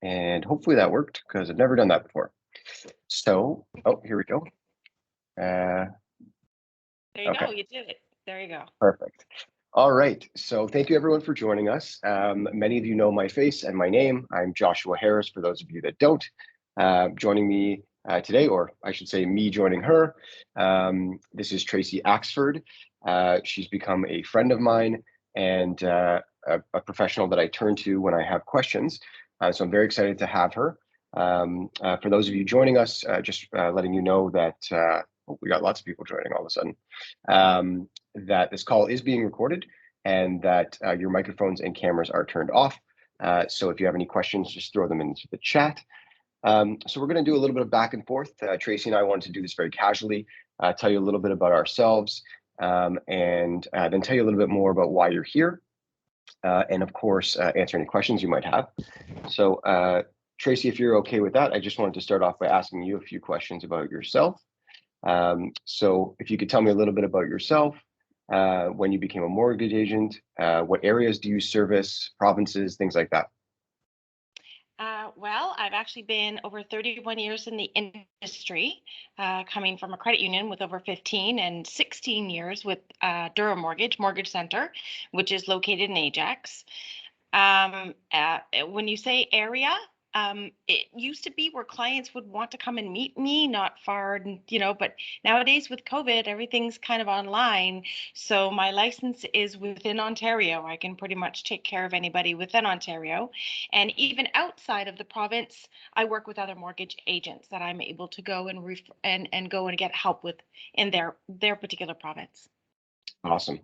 And hopefully that worked because I've never done that before. So, oh, here we go. There you Okay. go. You did it. There you go. Perfect. All right. So thank you everyone for joining us. Many of you know my face and my name. I'm Joshua Harris, for those of you that don't. Joining me today, or I should say me joining her, this is Tracy Axford. She's become a friend of mine and a professional that I turn to when I have questions. So I'm very excited to have her. For those of you joining us, just letting you know that we got lots of people joining all of a sudden. That this call is being recorded and that your microphones and cameras are turned off. So if you have any questions, just throw them into the chat. So we're going to do a little bit of back and forth. Tracy and I wanted to do this very casually, tell you a little bit about ourselves, and then tell you a little bit more about why you're here. And of course, answer any questions you might have. So Tracy, if you're okay with that, I just wanted to start off by asking you a few questions about yourself. So if you could tell me a little bit about yourself, when you became a mortgage agent, what areas do you service, provinces, things like that? Well, I've actually been over 31 years in the industry, coming from a credit union with over 15 and 16 years with Durhammortgage Mortgage Center, which is located in Ajax. When you say area, it used to be where clients would want to come and meet me, not far, but nowadays with COVID, everything's kind of online. So my license is within Ontario. I can pretty much take care of anybody within Ontario. And even outside of the province, I work with other mortgage agents that I'm able to go and go and get help with in their particular province. Awesome.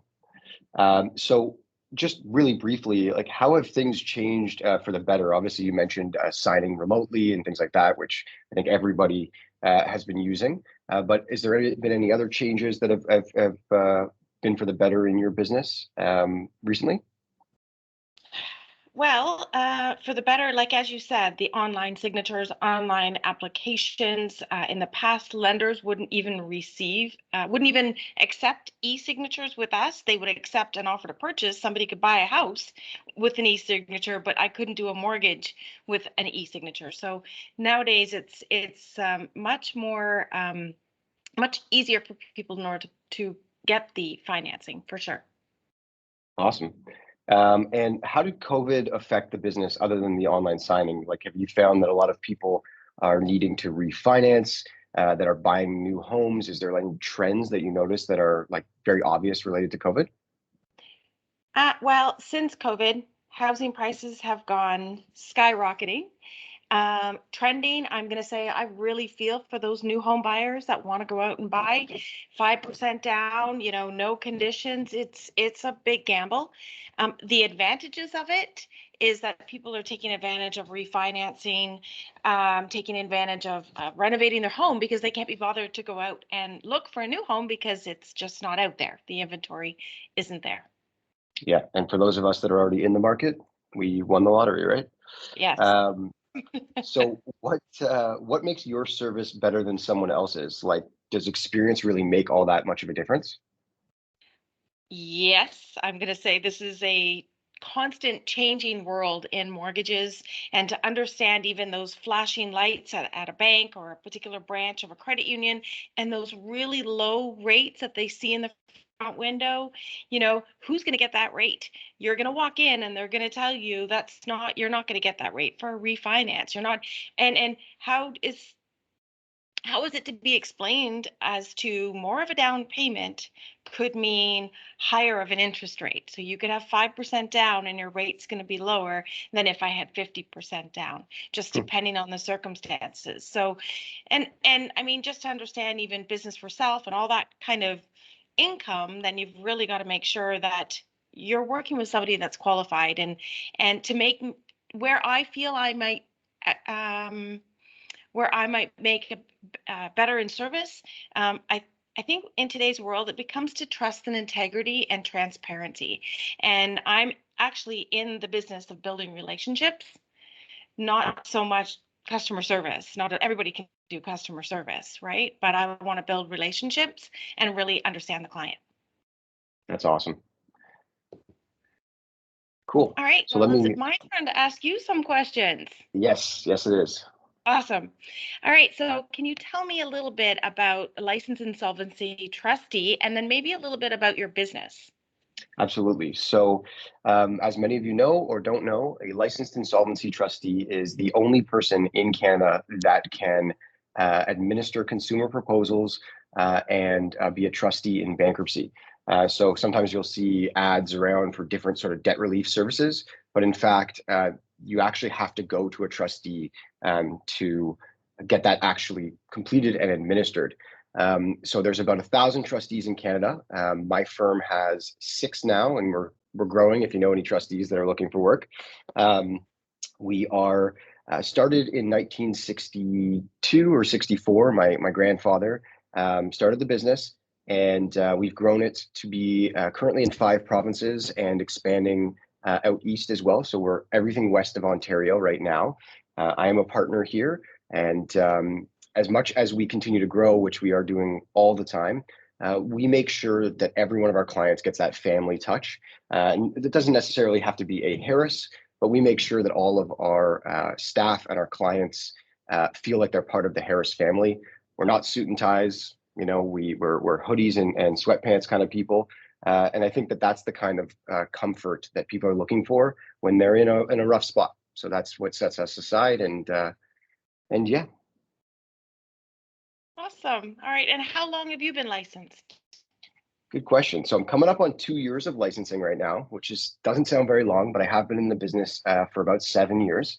So just really briefly, like how have things changed for the better? Obviously, you mentioned signing remotely and things like that, which I think everybody has been using. But is there been any other changes that have been for the better in your business recently? Well, for the better, like as you said, the online signatures, online applications. In the past, lenders wouldn't even accept e-signatures with us. They would accept an offer to purchase. Somebody could buy a house with an e-signature, but I couldn't do a mortgage with an e-signature. So nowadays, it's much more much easier for people in order to get the financing for sure. Awesome. And how did COVID affect the business other than the online signing? Like, have you found that a lot of people are needing to refinance, that are buying new homes? Is there any trends that you notice that are like very obvious related to COVID? Well, since COVID, housing prices have gone skyrocketing. Trending, I'm going to say I really feel for those new home buyers that want to go out and buy 5% down, no conditions. It's a big gamble. The advantages of it is that people are taking advantage of refinancing, taking advantage of renovating their home because they can't be bothered to go out and look for a new home because it's just not out there. The inventory isn't there. Yeah, and for those of us that are already in the market, we won the lottery, right? Yes. So what makes your service better than someone else's? Like, does experience really make all that much of a difference? Yes, I'm going to say this is a constant changing world in mortgages, and to understand even those flashing lights at a bank or a particular branch of a credit union and those really low rates that they see in the front window, who's going to get that rate? You're going to walk in and they're going to tell you you're not going to get that rate for a refinance. You're not, and how is it to be explained as to more of a down payment could mean higher of an interest rate? So you could have 5% down and your rate's going to be lower than if I had 50% down, just Hmm. depending on the circumstances. So, and I mean, just to understand even business for self and all that kind of income, then you've really got to make sure that you're working with somebody that's qualified and to make where I feel um, I might make a better in service. I think in today's world, it becomes to trust and integrity and transparency. And I'm actually in the business of building relationships, not so much customer service. Not everybody can do customer service, right? But I want to build relationships and really understand the client. That's awesome. Cool. All right. So let Well, is it me, my turn to ask you some questions? yes, it is. Awesome. All right. So, can you tell me a little bit about a licensed insolvency trustee and then maybe a little bit about your business? Absolutely. So, as many of you know or don't know, a licensed insolvency trustee is the only person in Canada that can administer consumer proposals and be a trustee in bankruptcy. So sometimes you'll see ads around for different sort of debt relief services, but in fact, you actually have to go to a trustee to get that actually completed and administered. So there's about 1,000 trustees in Canada. My firm has 6 now, and we're growing. If you know any trustees that are looking for work, we are started in 1962 or 64. My grandfather started the business, and we've grown it to be currently in 5 provinces and expanding out east as well. So we're everything west of Ontario right now. I am a partner here, and as much as we continue to grow, which we are doing all the time, we make sure that every one of our clients gets that family touch. And it doesn't necessarily have to be a Harris, but we make sure that all of our staff and our clients feel like they're part of the Harris family. We're not suit and ties. You know, we're hoodies and sweatpants kind of people. And I think that that's the kind of comfort that people are looking for when they're in a rough spot. So that's what sets us aside. And yeah. Awesome. All right. And how long have you been licensed? Good question. So I'm coming up on 2 years of licensing right now, which is doesn't sound very long, but I have been in the business for about 7 years.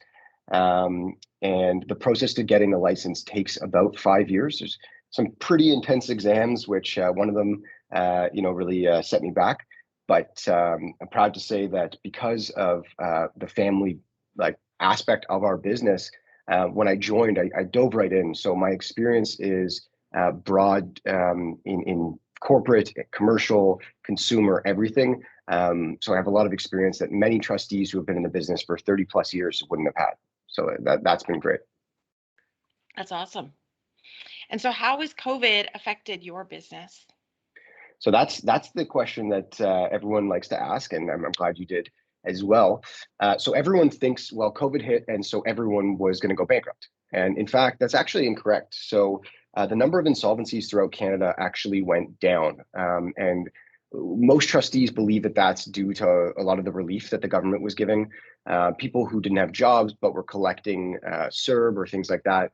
And the process to getting the license takes about 5 years. There's some pretty intense exams, which one of them, really set me back. But I'm proud to say that because of the family like aspect of our business, when I joined, I dove right in. So my experience is broad in corporate, commercial, consumer, everything. So I have a lot of experience that many trustees who have been in the business for 30 plus years wouldn't have had. So that's been great. That's awesome. And so, how has COVID affected your business? So that's the question that everyone likes to ask, and I'm glad you did as well. So everyone thinks, well, COVID hit, and so everyone was going to go bankrupt. And in fact, that's actually incorrect. So the number of insolvencies throughout Canada actually went down, and most trustees believe that that's due to a lot of the relief that the government was giving. People who didn't have jobs but were collecting CERB or things like that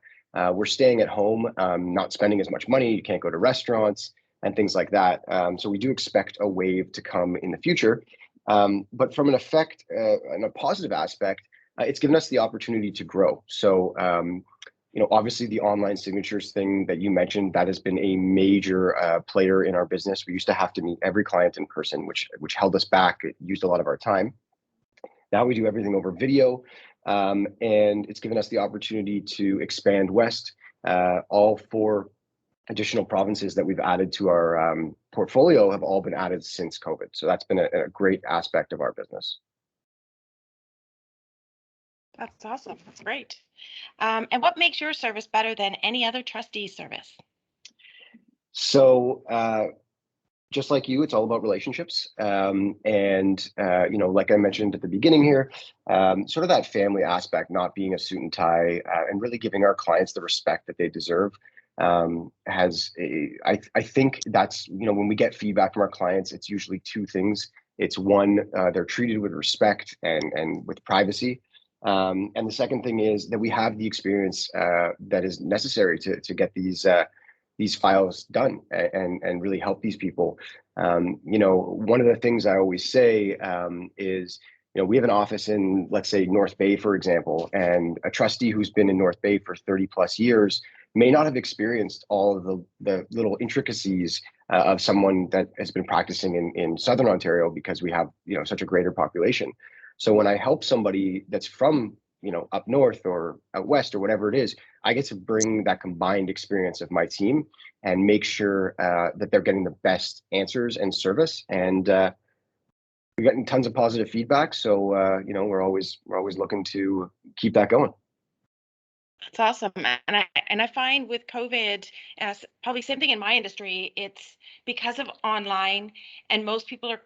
were staying at home, not spending as much money. You can't go to restaurants and things like that. So we do expect a wave to come in the future. But from an effect and a positive aspect, it's given us the opportunity to grow. So, obviously the online signatures thing that you mentioned, that has been a major player in our business. We used to have to meet every client in person, which held us back. It used a lot of our time. Now we do everything over video, and it's given us the opportunity to expand west. All 4 additional provinces that we've added to our portfolio have all been added since COVID. So that's been a great aspect of our business. That's awesome. That's great. And what makes your service better than any other trustee service? So just like you, it's all about relationships. Like I mentioned at the beginning here, sort of that family aspect, not being a suit and tie, and really giving our clients the respect that they deserve. I think that's, when we get feedback from our clients, it's usually 2 things. It's one, they're treated with respect and with privacy. And the second thing is that we have the experience that is necessary to get these files done and really help these people. One of the things I always say is, we have an office in, let's say, North Bay, for example, and a trustee who's been in North Bay for 30 plus years may not have experienced all of the little intricacies of someone that has been practicing in Southern Ontario, because we have, such a greater population. So when I help somebody that's from, up north or out west or whatever it is, I get to bring that combined experience of my team and make sure that they're getting the best answers and service. And we're getting tons of positive feedback. So we're always looking to keep that going. That's awesome. And I find with COVID, as probably same thing in my industry, it's because of online, and most people are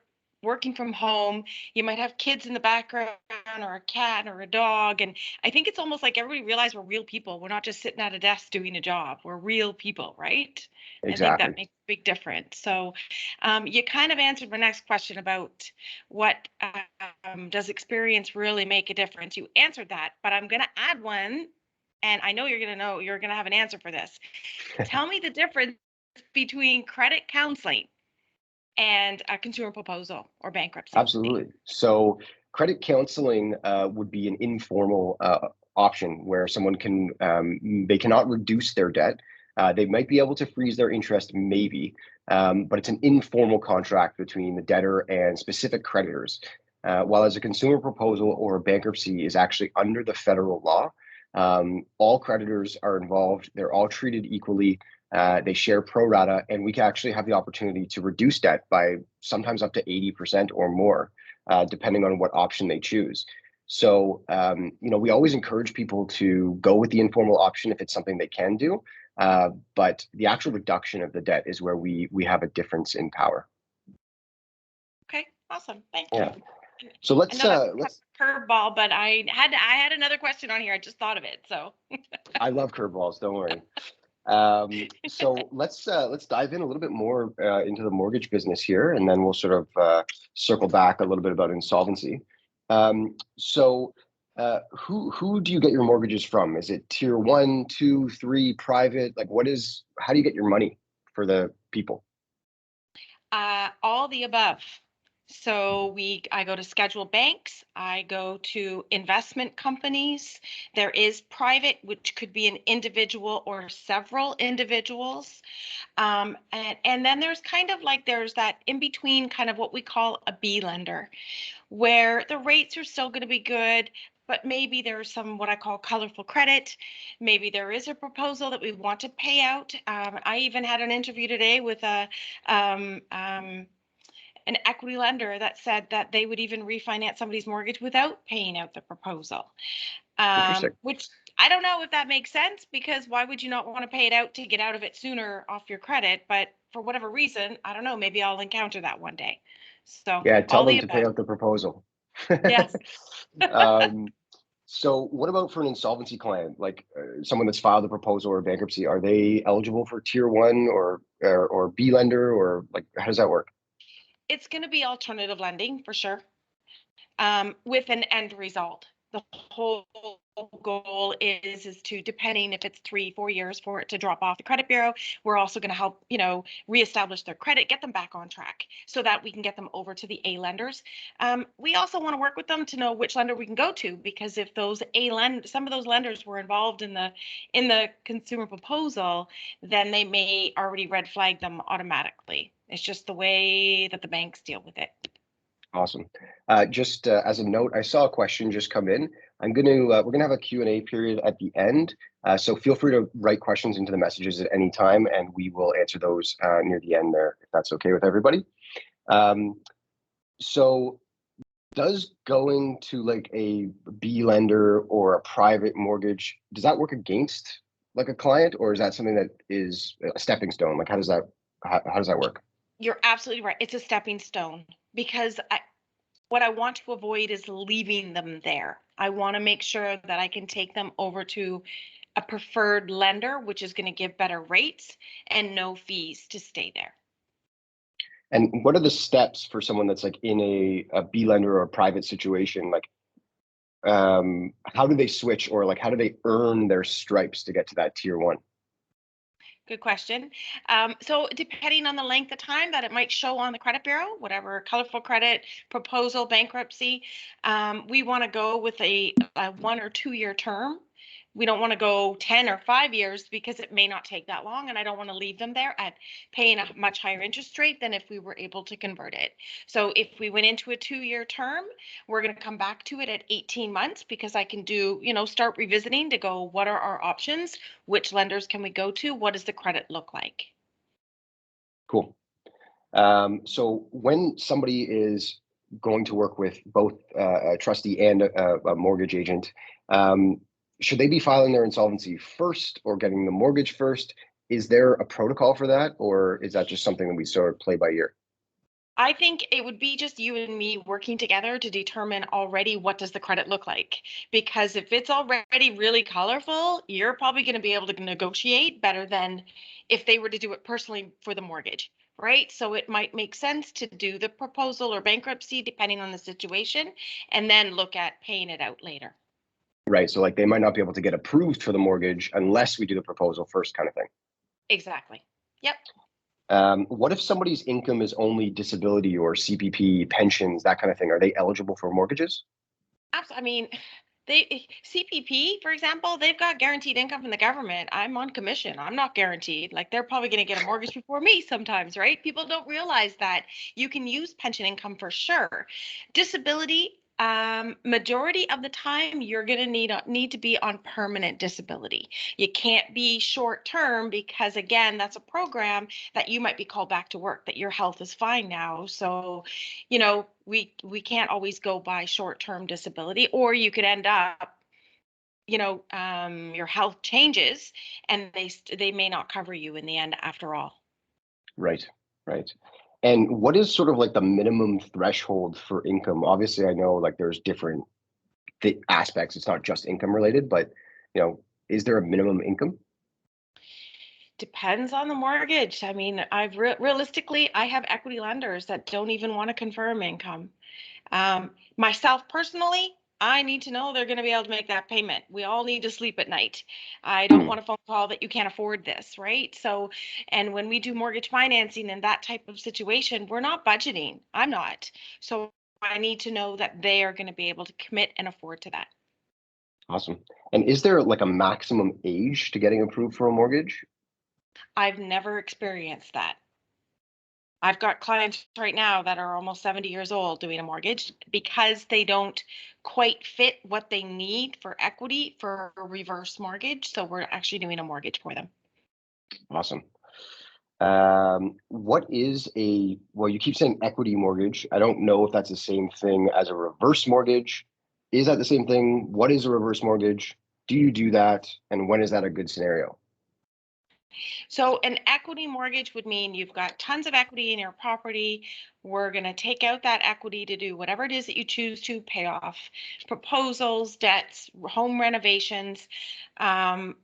working from home, you might have kids in the background or a cat or a dog. And I think it's almost like everybody realized we're real people. We're not just sitting at a desk doing a job. We're real people, right? I think that Exactly. makes a big difference. So you kind of answered my next question about what does experience really make a difference? You answered that, but I'm going to add one. And I know you're going to have an answer for this. Tell me the difference between credit counseling and a consumer proposal or bankruptcy. Absolutely. So credit counseling would be an informal option where someone can they cannot reduce their debt. They might be able to freeze their interest, maybe, but it's an informal contract between the debtor and specific creditors. While as a consumer proposal or a bankruptcy is actually under the federal law, all creditors are involved. They're all treated equally. They share pro rata, and we can actually have the opportunity to reduce debt by sometimes up to 80% or more, depending on what option they choose. So, we always encourage people to go with the informal option if it's something they can do. But the actual reduction of the debt is where we have a difference in power. Okay, awesome. Thank Yeah. you. So I let's know that's a curveball, but I had another question on here. I just thought of it. So I love curveballs. Don't worry. So let's dive in a little bit more into the mortgage business here, and then we'll sort of circle back a little bit about insolvency. Who do you get your mortgages from? Is it tier 1, 2, 3, private? Like, how do you get your money for the people? all the above. So I go to scheduled banks, I go to investment companies. There is private, which could be an individual or several individuals. And then there's kind of like there's that in between kind of what we call a B lender, where the rates are still going to be good, but maybe there's some what I call colorful credit. Maybe there is a proposal that we want to pay out. I even had an interview today with an equity lender that said that they would even refinance somebody's mortgage without paying out the proposal, Interesting. which I don't know if that makes sense, because why would you not want to pay it out to get out of it sooner off your credit? But for whatever reason, I don't know, maybe I'll encounter that one day. So Yeah, tell all the them to pay above. out the proposal. Yes. um, So what about for an insolvency client, like someone that's filed a proposal or bankruptcy? Are they eligible for tier 1 or B lender, or like how does that work? It's going to be alternative lending for sure, with an end result. The whole goal is to, depending if it's 3-4 years for it to drop off the credit bureau, we're also going to help reestablish their credit, get them back on track so that we can get them over to the A lenders. We also want to work with them to know which lender we can go to, because if those some of those lenders were involved in the consumer proposal, then they may already red flag them automatically. It's just the way that the banks deal with it. Awesome. Just as a note, I saw a question just come in. We're gonna have a Q&A period at the end. So feel free to write questions into the messages at any time, and we will answer those near the end there, if that's okay with everybody. So does going to like a B lender or a private mortgage, does that work against like a client, or is that something that is a stepping stone? Like how does that work? You're absolutely right. It's a stepping stone, because what I want to avoid is leaving them there. I want to make sure that I can take them over to a preferred lender, which is going to give better rates and no fees to stay there. And what are the steps for someone that's like in a B lender or a private situation? Like, how do they switch, or like how do they earn their stripes to get to that tier 1? Good question. So depending on the length of time that it might show on the credit bureau, whatever colorful credit, proposal, bankruptcy, we want to go with a 1 or 2 year term. We don't want to go 10 or 5 years, because it may not take that long, and I don't want to leave them there at paying a much higher interest rate than if we were able to convert it. So if we went into a 2 year term, we're going to come back to it at 18 months, because I can start revisiting to go, what are our options? Which lenders can we go to? What does the credit look like? Cool. So when somebody is going to work with both a trustee and a mortgage agent, should they be filing their insolvency first or getting the mortgage first? Is there a protocol for that, or is that just something that we sort of play by ear? I think it would be just you and me working together to determine already what does the credit look like. Because if it's already really colorful, you're probably going to be able to negotiate better than if they were to do it personally for the mortgage, right? So it might make sense to do the proposal or bankruptcy depending on the situation, and then look at paying it out later. Right. So like they might not be able to get approved for the mortgage unless we do the proposal first, kind of thing. Exactly. Yep. What if somebody's income is only disability or CPP, pensions, that kind of thing? Are they eligible for mortgages? I mean, they CPP, for example, they've got guaranteed income from the government. I'm on commission. I'm not guaranteed. Like they're probably going to get a mortgage before me sometimes, right? People don't realize that you can use pension income for sure. Disability, majority of the time you're going to need to be on permanent disability. You can't be short term because again, that's a program that you might be called back to work, that your health is fine now. So we can't always go by short-term disability, or you could end up, your health changes and they may not cover you in the end after all. Right. Right. And what is sort of like the minimum threshold for income? Obviously, I know like there's different aspects. It's not just income related, but you know, is there a minimum income? Depends on the mortgage. I mean, realistically, I have equity lenders that don't even want to confirm income. Myself personally, I need to know they're going to be able to make that payment. We all need to sleep at night. I don't Hmm. want a phone call that you can't afford this, right? So, and when we do mortgage financing in that type of situation, we're not budgeting. I'm not. So I need to know that they are going to be able to commit and afford to that. Awesome. And is there like a maximum age to getting approved for a mortgage? I've never experienced that. I've got clients right now that are almost 70 years old doing a mortgage because they don't quite fit what they need for equity for a reverse mortgage. So we're actually doing a mortgage for them. Awesome. What is well, you keep saying equity mortgage. I don't know if that's the same thing as a reverse mortgage. Is that the same thing? What is a reverse mortgage? Do you do that? And when is that a good scenario? So an equity mortgage would mean you've got tons of equity in your property. We're going to take out that equity to do whatever it is that you choose to pay off proposals, debts, home renovations. Um,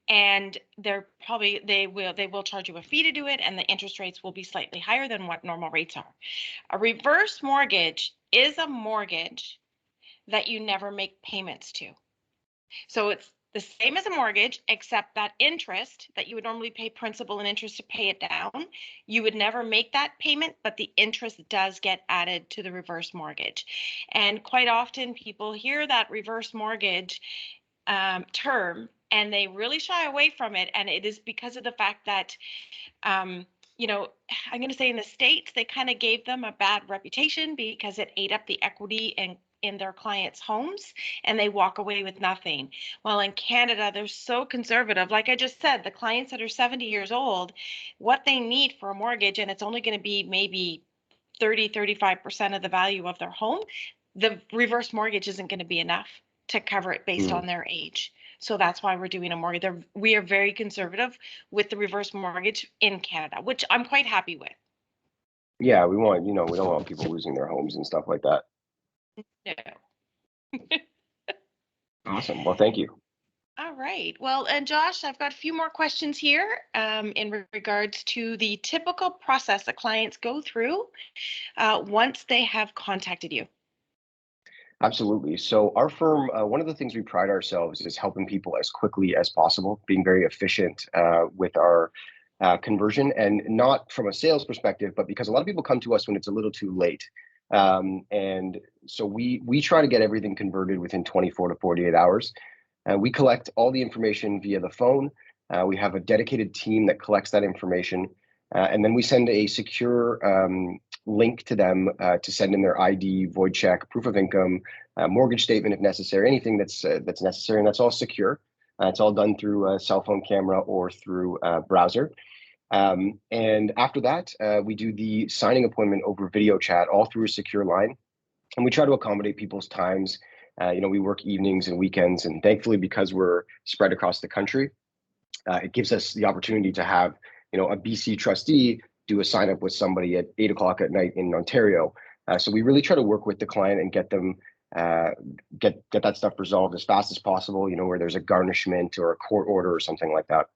and they will charge you a fee to do it, and the interest rates will be slightly higher than what normal rates are. A reverse mortgage is a mortgage that you never make payments to. So it's the same as a mortgage, except that interest that you would normally pay principal and interest to pay it down, you would never make that payment, but the interest does get added to the reverse mortgage. And quite often people hear that reverse mortgage term and they really shy away from it. And it is because of the fact that um, I'm going to say in the States, they kind of gave them a bad reputation because it ate up the equity in their clients' homes and they walk away with nothing. Well, in Canada, they're so conservative. Like I just said, the clients that are 70 years old, what they need for a mortgage, and it's only going to be maybe 35% of the value of their home, the reverse mortgage isn't going to be enough to cover it based Hmm. on their age. So that's why we're doing a mortgage. We are very conservative with the reverse mortgage in Canada, which I'm quite happy with. Yeah, we don't want people losing their homes and stuff like that. No. Awesome. Well, thank you. All right. Well, and Josh, I've got a few more questions here in regards to the typical process that clients go through once they have contacted you. Absolutely. So our firm, one of the things we pride ourselves is helping people as quickly as possible, being very efficient with our conversion, and not from a sales perspective, but because a lot of people come to us when it's a little too late. And so we try to get everything converted within 24 to 48 hours. We collect all the information via the phone. We have a dedicated team that collects that information. And then we send a secure link to them to send in their ID, void check, proof of income, mortgage statement if necessary, anything that's necessary, and that's all secure. It's all done through a cell phone camera or through a browser. And after that, we do the signing appointment over video chat, all through a secure line, and we try to accommodate people's times. We work evenings and weekends, and thankfully, because we're spread across the country, it gives us the opportunity to have, a BC trustee do a sign up with somebody at 8 o'clock at night in Ontario. So we really try to work with the client and get them get that stuff resolved as fast as possible. Where there's a garnishment or a court order or something like that.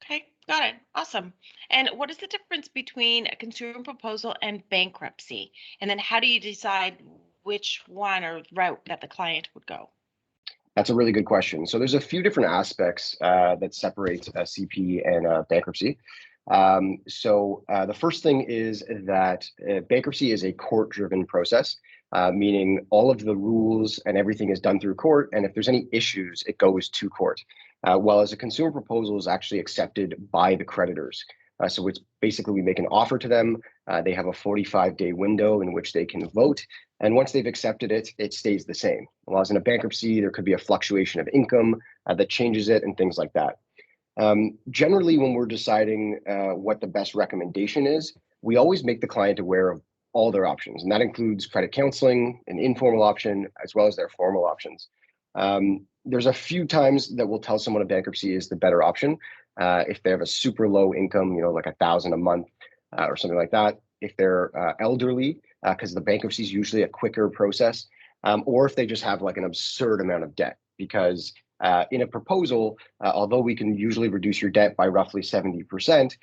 Okay, got it. Awesome. And what is the difference between a consumer proposal and bankruptcy? And then how do you decide which one or route that the client would go? That's a really good question. So there's a few different aspects that separate a CP and a bankruptcy. The first thing is that bankruptcy is a court-driven process, meaning all of the rules and everything is done through court. And if there's any issues, it goes to court. While as a consumer proposal is actually accepted by the creditors. So it's basically we make an offer to them. They have a 45-day window in which they can vote. And once they've accepted it, it stays the same. While as in a bankruptcy, there could be a fluctuation of income that changes it and things like that. Generally, when we're deciding what the best recommendation is, we always make the client aware of all their options. And that includes credit counseling, an informal option, as well as their formal options. There's a few times that we'll tell someone a bankruptcy is the better option. If they have a super low income, like $1,000 a month or something like that. If they're elderly, because the bankruptcy is usually a quicker process, or if they just have like an absurd amount of debt. Because in a proposal, although we can usually reduce your debt by roughly 70%,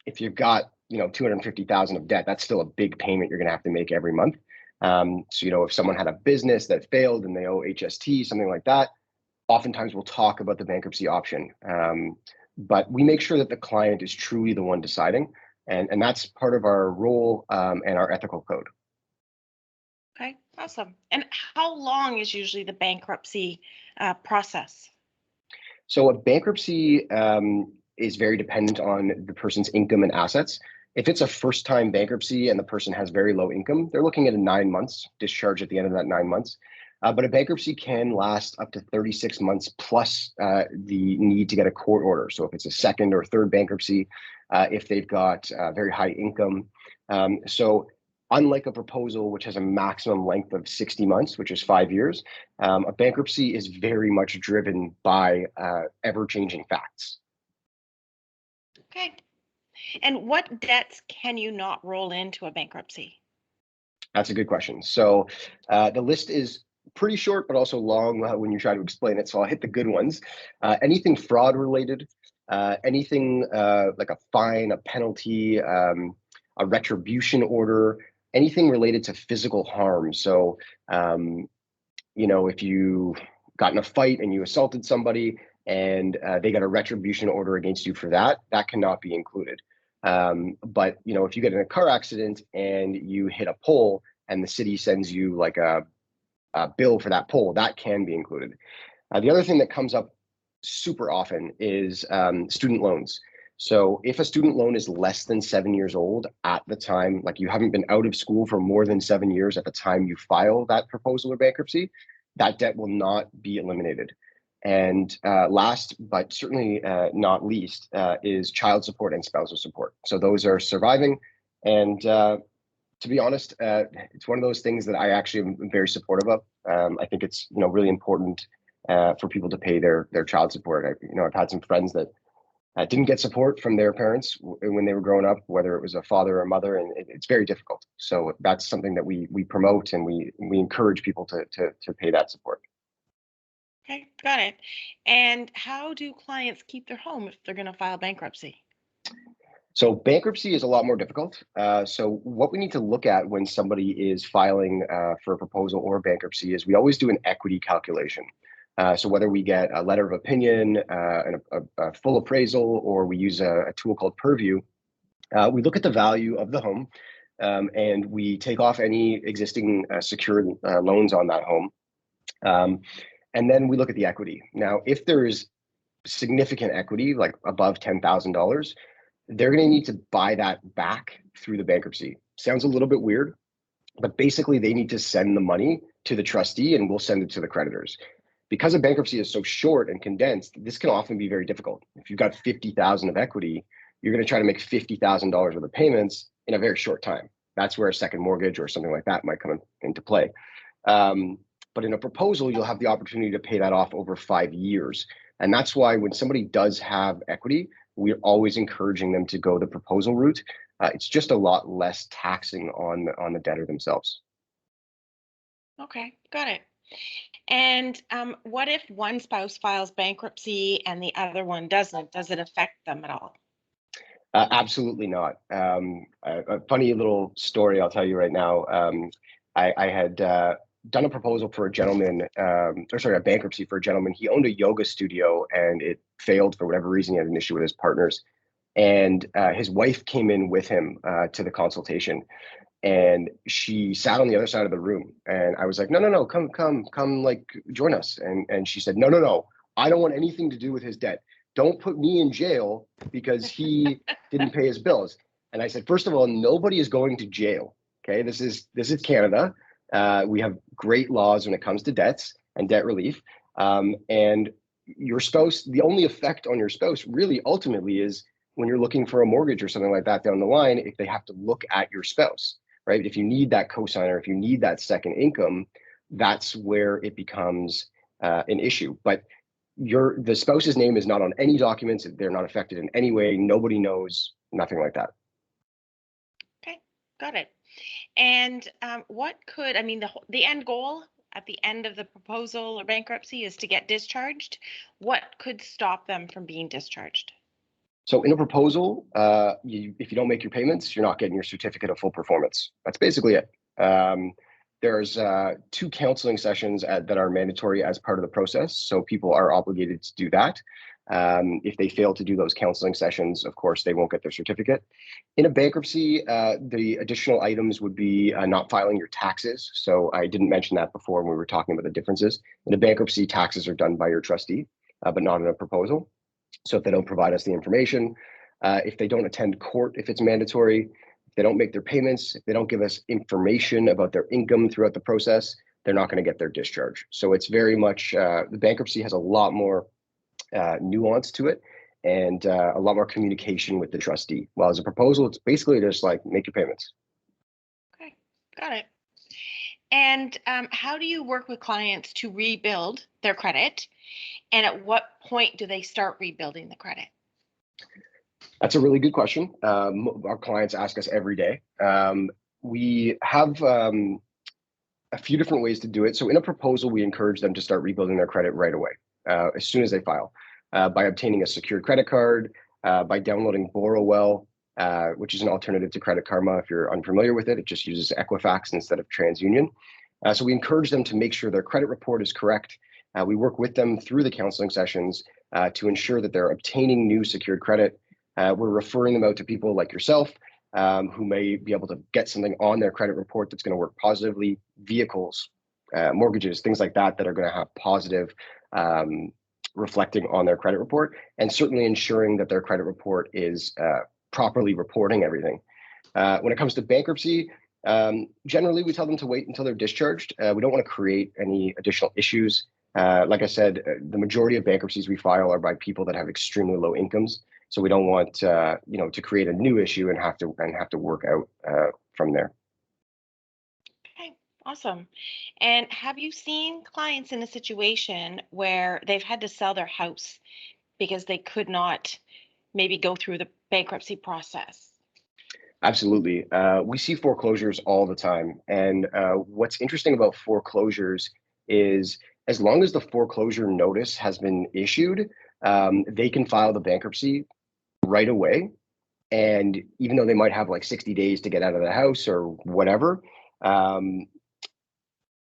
if you've got $250,000 of debt, that's still a big payment you're going to have to make every month. So if someone had a business that failed and they owe HST, something like that, oftentimes we'll talk about the bankruptcy option. But we make sure that the client is truly the one deciding, and that's part of our role and our ethical code. Okay, awesome. And how long is usually the bankruptcy process? So a bankruptcy is very dependent on the person's income and assets. If it's a first-time bankruptcy and the person has very low income, they're looking at a 9 months discharge at the end of that 9 months. But a bankruptcy can last up to 36 months plus the need to get a court order. So if it's a second or third bankruptcy, if they've got very high income. So unlike a proposal, which has a maximum length of 60 months, which is 5 years, a bankruptcy is very much driven by ever-changing facts. Okay. And what debts can you not roll into a bankruptcy? That's a good question. So the list is pretty short, but also long when you try to explain it. So I'll hit the good ones. Anything fraud related, anything like a fine, a penalty, a retribution order, anything related to physical harm. So, if you got in a fight and you assaulted somebody and they got a retribution order against you for that, that cannot be included. But if you get in a car accident and you hit a pole and the city sends you like a bill for that pole, that can be included. The other thing that comes up super often is student loans. So if a student loan is less than 7 years old at the time, like you haven't been out of school for more than 7 years at the time you file that proposal or bankruptcy, that debt will not be eliminated. And last, but certainly not least, is child support and spousal support. So those are surviving. And to be honest, it's one of those things that I actually am very supportive of. I think it's really important for people to pay their child support. I've had some friends that didn't get support from their parents when they were growing up, whether it was a father or a mother, and it's very difficult. So that's something that we promote and we encourage people to pay that support. Okay, got it. And how do clients keep their home if they're going to file bankruptcy? So bankruptcy is a lot more difficult. So what we need to look at when somebody is filing for a proposal or bankruptcy is we always do an equity calculation. So whether we get a letter of opinion, and a full appraisal, or we use a tool called Purview, we look at the value of the home and we take off any existing secured loans on that home. And then we look at the equity. Now, if there is significant equity, like above $10,000, they're going to need to buy that back through the bankruptcy. Sounds a little bit weird, but basically they need to send the money to the trustee and we'll send it to the creditors. Because a bankruptcy is so short and condensed, this can often be very difficult. If you've got 50,000 of equity, you're going to try to make $50,000 worth of payments in a very short time. That's where a second mortgage or something like that might come into play. But in a proposal, you'll have the opportunity to pay that off over 5 years. And that's why when somebody does have equity, we're always encouraging them to go the proposal route. It's just a lot less taxing on the debtor themselves. Okay, got it. And what if one spouse files bankruptcy and the other one doesn't? Does it affect them at all? Absolutely not. A funny little story I'll tell you right now. I had done a proposal for a gentleman, a bankruptcy for a gentleman. He owned a yoga studio and it failed for whatever reason. He had an issue with his partners. And his wife came in with him to the consultation. And she sat on the other side of the room. And I was like, no, come, like, join us. And she said, no, I don't want anything to do with his debt. Don't put me in jail because he didn't pay his bills. And I said, first of all, nobody is going to jail. Okay, this is Canada. We have great laws when it comes to debts and debt relief. And your spouse, the only effect on your spouse really ultimately is when you're looking for a mortgage or something like that down the line, if they have to look at your spouse, right? If you need that cosigner, if you need that second income, that's where it becomes an issue. But the spouse's name is not on any documents. They're not affected in any way. Nobody knows, nothing like that. Okay, got it. And the end goal at the end of the proposal or bankruptcy is to get discharged. What could stop them from being discharged? So in a proposal, if you don't make your payments, you're not getting your certificate of full performance. That's basically it. There's 2 counseling sessions that are mandatory as part of the process. So people are obligated to do that. If they fail to do those counseling sessions, of course, they won't get their certificate. In a bankruptcy, the additional items would be not filing your taxes. So I didn't mention that before when we were talking about the differences. In a bankruptcy, taxes are done by your trustee, but not in a proposal. So if they don't provide us the information, if they don't attend court, if it's mandatory, if they don't make their payments, if they don't give us information about their income throughout the process, they're not going to get their discharge. So it's very much, the bankruptcy has a lot more nuance to it and a lot more communication with the trustee. While as a proposal, it's basically just like make your payments. Okay, got it. And how do you work with clients to rebuild their credit? And at what point do they start rebuilding the credit? That's a really good question. Our clients ask us every day. We have a few different ways to do it. So in a proposal, we encourage them to start rebuilding their credit right away, as soon as they file, by obtaining a secured credit card, by downloading Borrowell, which is an alternative to Credit Karma. If you're unfamiliar with it, it just uses Equifax instead of TransUnion. So we encourage them to make sure their credit report is correct. We work with them through the counseling sessions to ensure that they're obtaining new secured credit. We're referring them out to people like yourself who may be able to get something on their credit report that's going to work positively, vehicles, mortgages, things like that are going to have positive reflecting on their credit report, and certainly ensuring that their credit report is properly reporting everything. When it comes to bankruptcy, generally we tell them to wait until they're discharged. We don't want to create any additional issues. Like I said, the majority of bankruptcies we file are by people that have extremely low incomes. So we don't want to create a new issue and have to work out from there. Okay, awesome. And have you seen clients in a situation where they've had to sell their house because they could not maybe go through the bankruptcy process? Absolutely. We see foreclosures all the time. And what's interesting about foreclosures is as long as the foreclosure notice has been issued, they can file the bankruptcy right away. And even though they might have like 60 days to get out of the house or whatever,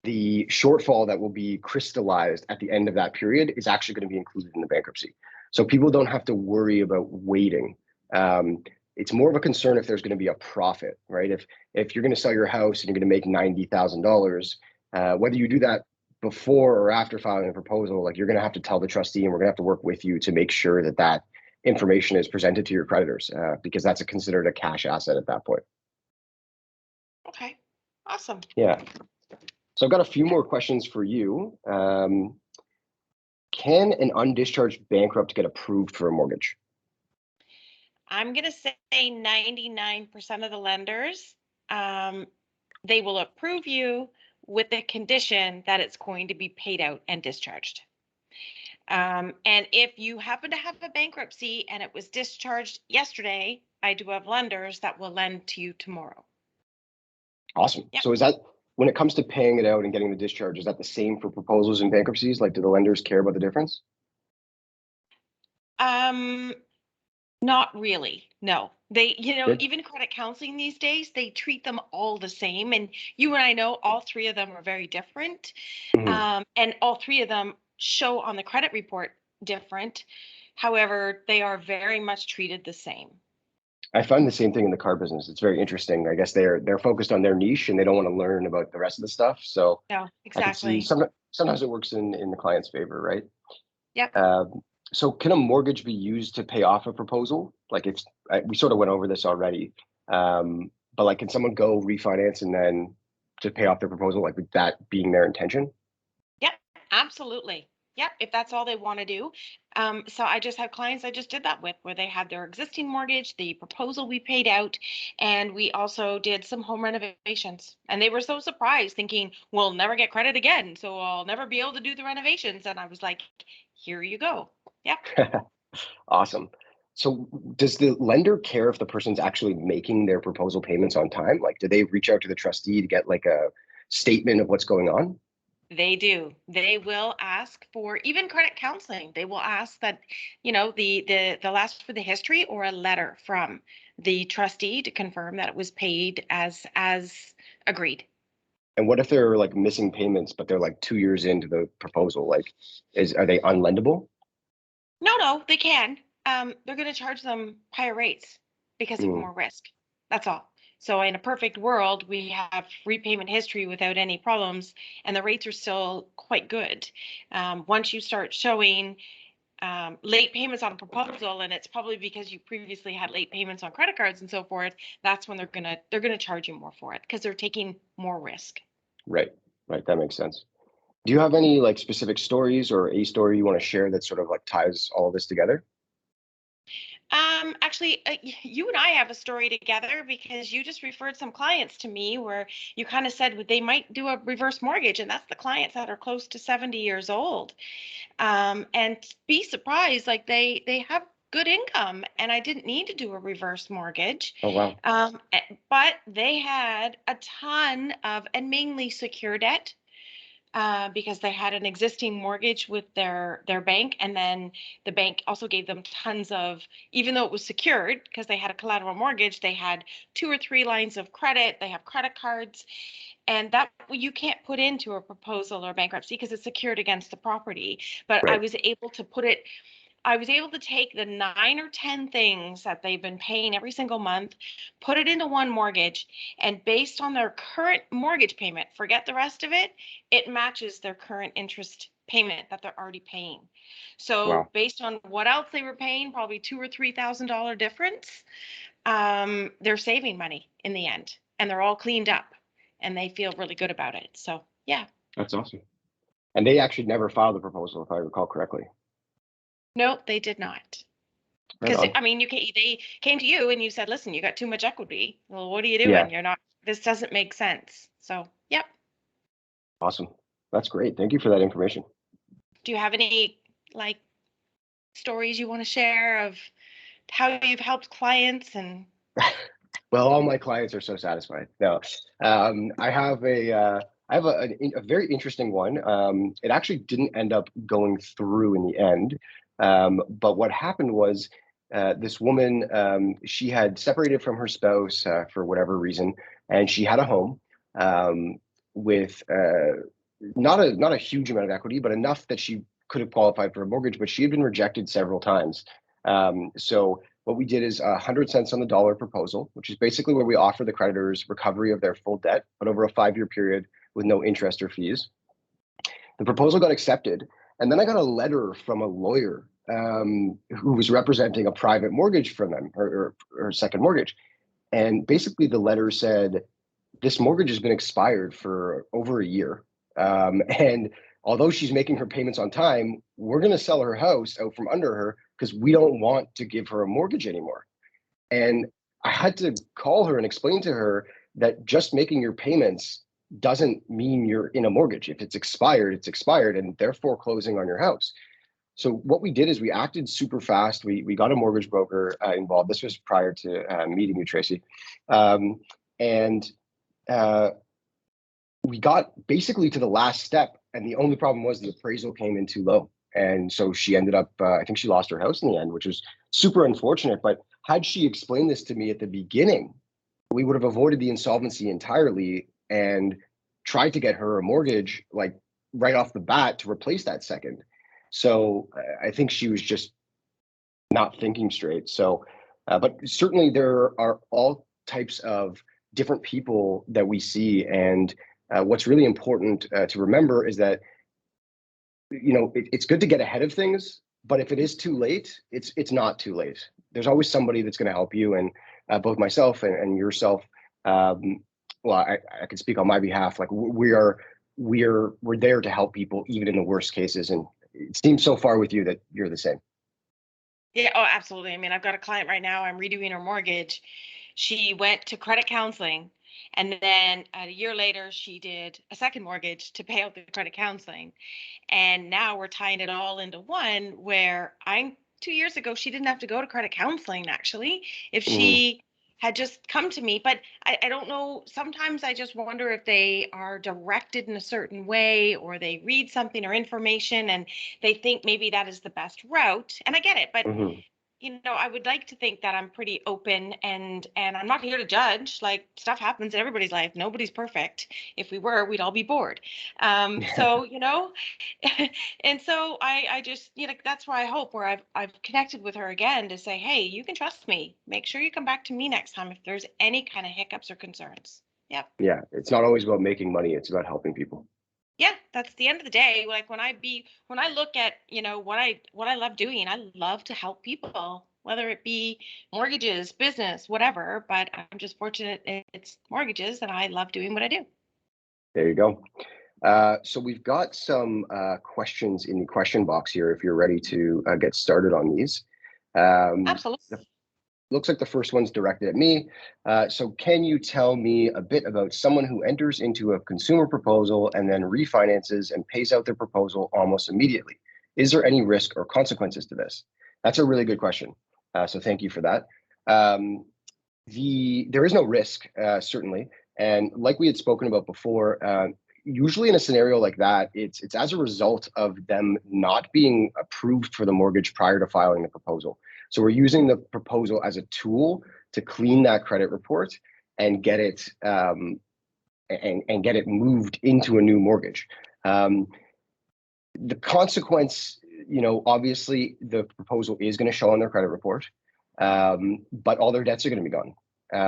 the shortfall that will be crystallized at the end of that period is actually going to be included in the bankruptcy. So people don't have to worry about waiting. It's more of a concern if there's going to be a profit, right? If you're going to sell your house and you're going to make $90,000, whether you do that before or after filing a proposal, like you're going to have to tell the trustee, and we're going to have to work with you to make sure that that information is presented to your creditors, because that's considered a cash asset at that point. Okay, awesome. Yeah. So I've got a few more questions for you. Can an undischarged bankrupt get approved for a mortgage? I'm going to say 99% of the lenders, they will approve you with the condition that it's going to be paid out and discharged. And if you happen to have a bankruptcy and it was discharged yesterday, I do have lenders that will lend to you tomorrow. Awesome. Yep. So is that, when it comes to paying it out and getting the discharge, is that the same for proposals and bankruptcies? Like, do the lenders care about the difference? Um, Not really. No. They, Good. even credit counseling these days, they treat them all the same. And you and I know all three of them are very different. Mhm. And all three of them show on the credit report different. However, they are very much treated the same. I find the same thing in the car business. It's very interesting. I guess they're focused on their niche and they don't want to learn about the rest of the stuff. So No, I could see exactly. sometimes it works in the client's favor, right? Yep. So can a mortgage be used to pay off a proposal? Like if we sort of went over this already, but like can someone go refinance and then to pay off their proposal, like with that being their intention? Yep, absolutely. Yep, if that's all they want to do. So I just have clients I just did that with, where they had their existing mortgage, the proposal we paid out, and we also did some home renovations. And they were so surprised, thinking, we'll never get credit again, so I'll never be able to do the renovations. And I was like, here you go. Yep. Awesome. So does the lender care if the person's actually making their proposal payments on time? Like, do they reach out to the trustee to get like a statement of what's going on? They do. They will ask for even credit counseling. They will ask that, they'll ask for the history or a letter from the trustee to confirm that it was paid as agreed. And what if they're like missing payments, but they're like 2 years into the proposal? Like, are they unlendable? No, no, they can. They're going to charge them higher rates because of Mm, more risk. That's all. So in a perfect world, we have repayment history without any problems, and the rates are still quite good. Once you start showing late payments on a proposal, and it's probably because you previously had late payments on credit cards and so forth, that's when they're gonna charge you more for it because they're taking more risk. right, right. That makes sense. Do you have any like specific stories or a story you want to share that sort of like ties all of this together? Actually, you and I have a story together because you just referred some clients to me where you kind of said they might do a reverse mortgage, and that's the clients that are close to 70 years old. And be surprised, like they have good income, and I didn't need to do a reverse mortgage. Oh, wow. But they had a ton of, and mainly secure debt, because they had an existing mortgage with their bank, and then the bank also gave them tons of, even though it was secured because they had a collateral mortgage, they had 2 or 3 lines of credit, they have credit cards, and that you can't put into a proposal or bankruptcy because it's secured against the property. But Right. I was able to take the 9 or 10 things that they've been paying every single month, put it into one mortgage, and based on their current mortgage payment, forget the rest of it, it matches their current interest payment that they're already paying. So Wow. based on what else they were paying, probably $2,000 or $3,000 difference, they're saving money in the end, and they're all cleaned up, and they feel really good about it. So yeah. That's awesome. And they actually never filed the proposal, if I recall correctly. No, they did not. Right Because on. I mean, they came to you and you said, "Listen, you got too much equity. Well, what are you Yeah. doing? You're not. This doesn't make sense." So, yep. Awesome. That's great. Thank you for that information. Do you have any like stories you want to share of how you've helped clients and? Well, all my clients are so satisfied. No, I have a very interesting one. It actually didn't end up going through in the end. But what happened was this woman, she had separated from her spouse for whatever reason, and she had a home with not a huge amount of equity, but enough that she could have qualified for a mortgage. But she had been rejected several times. So what we did is 100 cents on the dollar proposal, which is basically where we offer the creditors recovery of their full debt, but over a 5-year period with no interest or fees. The proposal got accepted, and then I got a letter from a lawyer who was representing a private mortgage from them, or second mortgage. And basically, the letter said, this mortgage has been expired for over a year. And although she's making her payments on time, we're going to sell her house out from under her because we don't want to give her a mortgage anymore. And I had to call her and explain to her that just making your payments doesn't mean you're in a mortgage. If it's expired, it's expired, and they're foreclosing on your house. So what we did is we acted super fast. We got a mortgage broker involved. This was prior to meeting you, Tracy. And we got basically to the last step, and the only problem was the appraisal came in too low. And so she ended up, I think she lost her house in the end, which was super unfortunate. But had she explained this to me at the beginning, we would have avoided the insolvency entirely and tried to get her a mortgage like right off the bat to replace that second. So I think she was just not thinking straight. So, but certainly there are all types of different people that we see. And what's really important to remember is that, you know, it's good to get ahead of things, but if it is too late, it's not too late. There's always somebody that's going to help you. And both myself and yourself, well, I can speak on my behalf. Like we're there to help people even in the worst cases. And it seems so far with you that you're the same. Yeah, oh, absolutely. I mean, I've got a client right now, I'm redoing her mortgage. She went to credit counseling, and then a year later, she did a second mortgage to pay out the credit counseling. And now we're tying it all into one where 2 years ago, she didn't have to go to credit counseling actually, if Mhm. she had just come to me. But I don't know. Sometimes I just wonder if they are directed in a certain way, or they read something or information and they think maybe that is the best route. And I get it, but Mhm. I would like to think that I'm pretty open, and I'm not here to judge. Like, stuff happens in everybody's life. Nobody's perfect. If we were, we'd all be bored. So, and so I just, that's why I hope where I've connected with her again to say, hey, you can trust me. Make sure you come back to me next time if there's any kind of hiccups or concerns. Yep. Yeah, it's not always about making money, it's about helping people. Yeah, that's the end of the day. Like when I look at, what I love doing, I love to help people, whether it be mortgages, business, whatever. But I'm just fortunate it's mortgages and I love doing what I do. There you go. So we've got some questions in the question box here if you're ready to get started on these. Absolutely. Looks like the first one's directed at me. So can you tell me a bit about someone who enters into a consumer proposal and then refinances and pays out their proposal almost immediately? Is there any risk or consequences to this? That's a really good question. So thank you for that. There is no risk, certainly. And like we had spoken about before, usually in a scenario like that, it's as a result of them not being approved for the mortgage prior to filing the proposal. So we're using the proposal as a tool to clean that credit report and get it and get it moved into a new mortgage. The consequence, obviously the proposal is going to show on their credit report, but all their debts are going to be gone.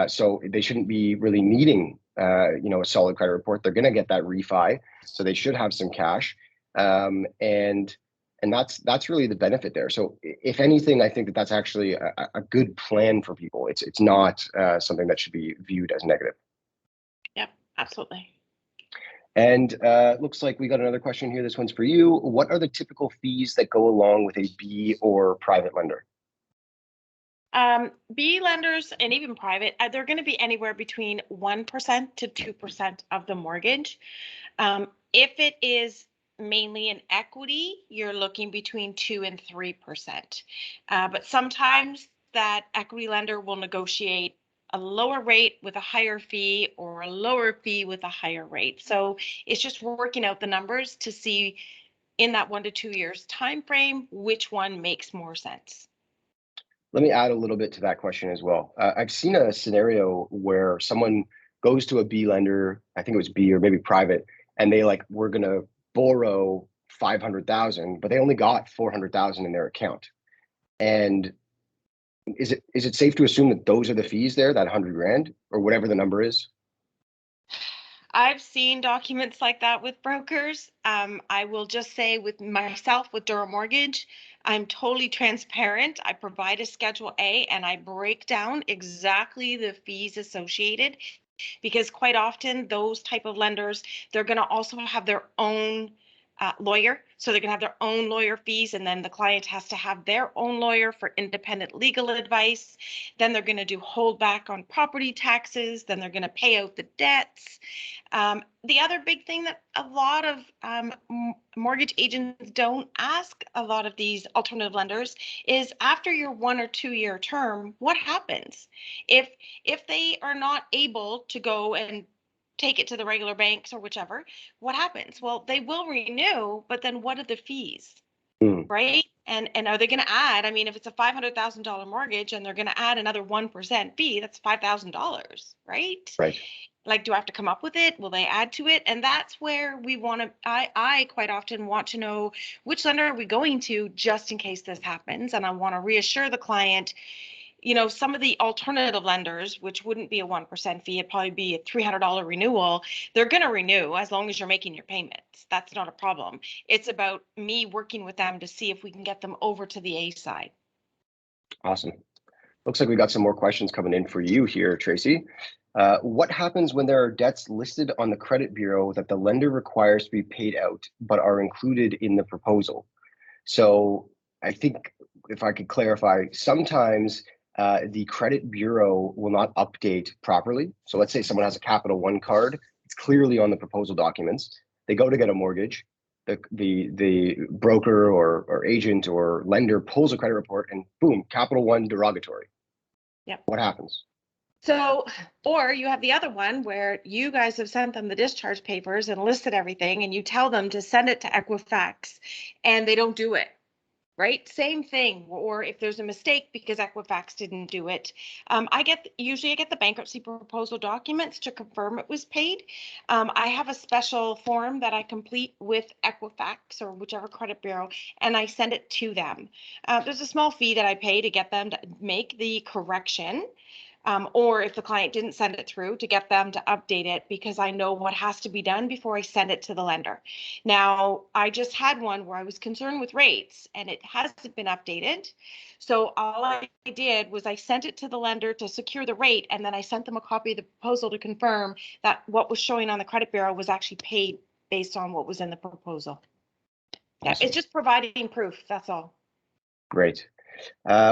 So they shouldn't be really needing, a solid credit report. They're going to get that refi, so they should have some cash, and that's really the benefit there. So if anything, I think that's actually a good plan for people. It's not something that should be viewed as negative. Yep, absolutely. And looks like we got another question here. This one's for you. What are the typical fees that go along with a B or private lender? B lenders and even private, they're going to be anywhere between 1% to 2% of the mortgage. If it is mainly in equity, you're looking between 2 and 3%. But sometimes that equity lender will negotiate a lower rate with a higher fee, or a lower fee with a higher rate. So it's just working out the numbers to see in that 1 to 2 years time frame which one makes more sense. Let me add a little bit to that question as well. I've seen a scenario where someone goes to a B lender, I think it was B or maybe private, and they we're going to borrow 500,000, but they only got 400,000 in their account. And is it safe to assume that those are the fees there, that 100 grand or whatever the number is? I've seen documents like that with brokers. I will just say with myself, with Durham Mortgage, I'm totally transparent. I provide a Schedule A and I break down exactly the fees associated, because quite often those type of lenders, they're going to also have their own lawyer. So they're going to have their own lawyer fees, and then the client has to have their own lawyer for independent legal advice. Then they're going to do holdback on property taxes. Then they're going to pay out the debts. The other big thing that a lot of mortgage agents don't ask a lot of these alternative lenders is, after your 1 or 2 year term, what happens if they are not able to go and take it to the regular banks or whichever? What happens? Well, they will renew, but then what are the fees? Mm, Right? And are they going to add? I mean, if it's a $500,000 mortgage and they're going to add another 1% fee, that's $5,000, right? right. Like, do I have to come up with it? Will they add to it? And that's where we want to, I quite often want to know which lender are we going to, just in case this happens. And I want to reassure the client, some of the alternative lenders, which wouldn't be a 1% fee, it'd probably be a $300 renewal. They're going to renew as long as you're making your payments. That's not a problem. It's about me working with them to see if we can get them over to the A side. Awesome. Looks like we got some more questions coming in for you here, Tracy. What happens when there are debts listed on the credit bureau that the lender requires to be paid out, but are included in the proposal? So I think, if I could clarify, sometimes the credit bureau will not update properly. So let's say someone has a Capital One card. It's clearly on the proposal documents. They go to get a mortgage. The broker or agent or lender pulls a credit report, and boom, Capital One derogatory. Yep. What happens? So, or you have the other one where you guys have sent them the discharge papers and listed everything, and you tell them to send it to Equifax, and they don't do it. Right? Same thing. Or if there's a mistake because Equifax didn't do it, usually I get the bankruptcy proposal documents to confirm it was paid. I have a special form that I complete with Equifax or whichever credit bureau, and I send it to them. There's a small fee that I pay to get them to make the correction. Or if the client didn't send it through, to get them to update it, because I know what has to be done before I send it to the lender. Now, I just had one where I was concerned with rates and it hasn't been updated. So all I did was I sent it to the lender to secure the rate, and then I sent them a copy of the proposal to confirm that what was showing on the credit bureau was actually paid based on what was in the proposal. Yeah, Awesome. it's just providing proof, that's all. Great.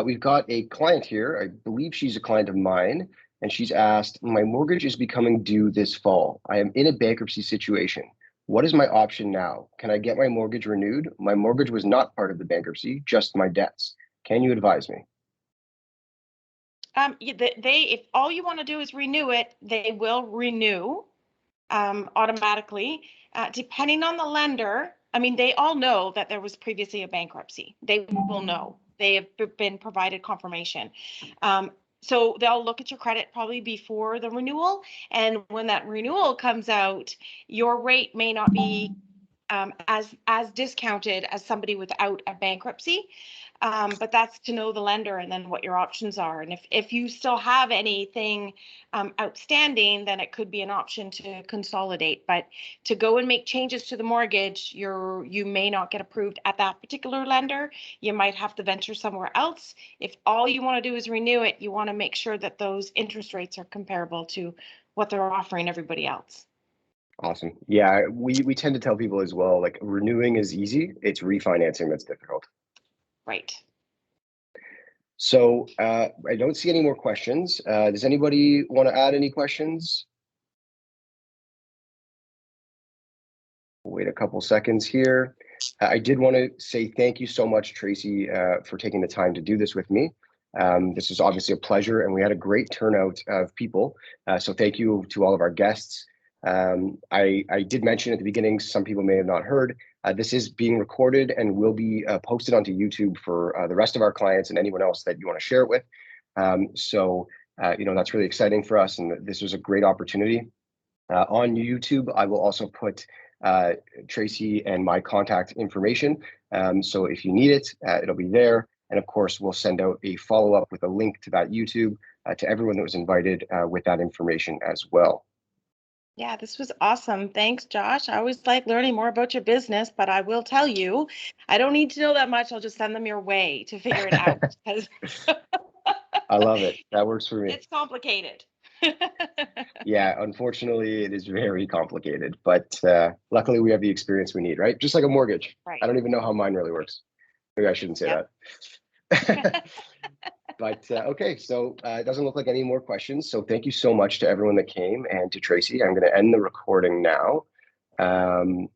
We've got a client here. I believe she's a client of mine, and she's asked, my mortgage is becoming due this fall. I am in a bankruptcy situation. What is my option now? Can I get my mortgage renewed? My mortgage was not part of the bankruptcy, just my debts. Can you advise me? If all you want to do is renew it, they will renew automatically. Depending on the lender, I mean, they all know that there was previously a bankruptcy. They will know. They have been provided confirmation. So they'll look at your credit probably before the renewal. And when that renewal comes out, your rate may not be as discounted as somebody without a bankruptcy. But that's to know the lender and then what your options are. And if you still have anything outstanding, then it could be an option to consolidate. But to go and make changes to the mortgage, you may not get approved at that particular lender. You might have to venture somewhere else. If all you want to do is renew it, you want to make sure that those interest rates are comparable to what they're offering everybody else. Awesome. Yeah, we tend to tell people as well, like, renewing is easy. It's refinancing that's difficult. Right. So I don't see any more questions. Does anybody want to add any questions? We'll wait a couple seconds here. I did want to say thank you so much, Tracy, for taking the time to do this with me. This was obviously a pleasure, and we had a great turnout of people. So thank you to all of our guests. I did mention at the beginning, some people may have not heard, this is being recorded and will be posted onto YouTube for the rest of our clients and anyone else that you want to share it with. That's really exciting for us, and this was a great opportunity. On YouTube, I will also put Tracy and my contact information. So if you need it, it'll be there. And of course, we'll send out a follow-up with a link to that YouTube to everyone that was invited with that information as well. Yeah, this was awesome. Thanks, Josh. I always like learning more about your business, but I will tell you, I don't need to know that much. I'll just send them your way to figure it out. I love it. That works for me. It's complicated. Yeah, unfortunately, it is very complicated, but luckily we have the experience we need, right? Just like a mortgage. Right. I don't even know how mine really works. Maybe I shouldn't say Yep. that. But okay, so it doesn't look like any more questions. So thank you so much to everyone that came and to Tracy. I'm going to end the recording now. And